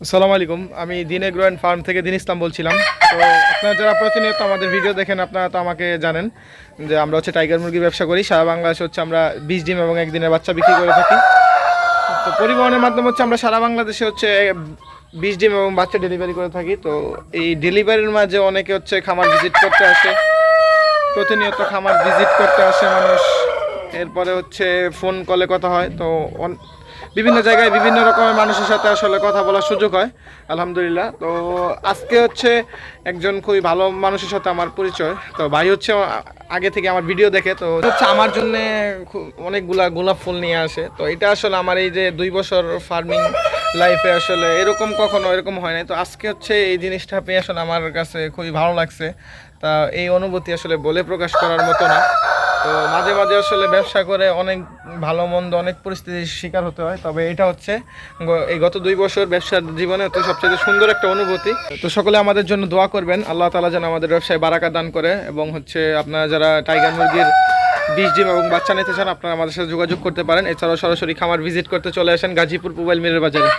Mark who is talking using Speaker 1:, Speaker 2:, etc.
Speaker 1: আসসালামু আলাইকুম। আমি দিন এগ্রো অ্যান্ড ফার্ম থেকে দিন ইসলাম বলছিলাম। তো আপনারা যারা প্রতিনিয়ত আমাদের ভিডিও দেখেন আপনারা তো আমাকে জানেন যে আমরা হচ্ছে টাইগার মুরগির ব্যবসা করি। সারা বাংলাদেশে হচ্ছে আমরা 20 ডিম এবং একদিনের বাচ্চা বিক্রি করে থাকি। তো পরিবহনের মাধ্যমে হচ্ছে আমরা সারা বাংলাদেশে হচ্ছে 20 ডিম এবং বাচ্চা ডেলিভারি করে থাকি। তো এই ডেলিভারির মাঝে অনেকে হচ্ছে খামার ভিজিট করতে আসে, প্রতিনিয়ত খামার ভিজিট করতে আসে মানুষ। এরপরে হচ্ছে ফোন কলে কথা হয়। তো বিভিন্ন জায়গায় বিভিন্ন রকমের মানুষের সাথে আসলে কথা বলার সুযোগ হয় আলহামদুলিল্লাহ। তো আজকে হচ্ছে একজন খুবই ভালো মানুষের সাথে আমার পরিচয়। তো ভাই হচ্ছে আগে থেকে আমার ভিডিও দেখে, তো হচ্ছে আমার জন্য অনেকগুলা গোলাপ ফুল নিয়ে আসে। তো এটা আসলে আমার এই যে 2 বছর ফার্মিং লাইফে আসলে কখনো এরকম হয় নাই। তো আজকে হচ্ছে এই জিনিসটা পেয়ে আসলে আমার কাছে খুবই ভালো লাগছে। তা এই অনুভূতি আসলে বলে প্রকাশ করার মতো না। তো মাঝে মাঝে আসলে ব্যবসা করে অনেক ভালো মন্দ অনেক পরিস্থিতির শিকার হতে হয়, তবে এটা হচ্ছে এই গত 2 বছর ব্যবসার জীবনে হচ্ছে সবচেয়ে সুন্দর একটা অনুভূতি। তো সকলে আমাদের জন্য দোয়া করবেন, আল্লাহ তাআলা যেন আমাদের ব্যবসায় বারাকা দান করে। এবং হচ্ছে আপনারা যারা টাইগার মুরগির 20 ডিম এবং বাচ্চা নিতে চান আপনারা আমাদের সাথে যোগাযোগ করতে পারেন। এছাড়াও সরাসরি খামার ভিজিট করতে চলে আসেন গাজীপুর পুবাইল মিরের বাজারে।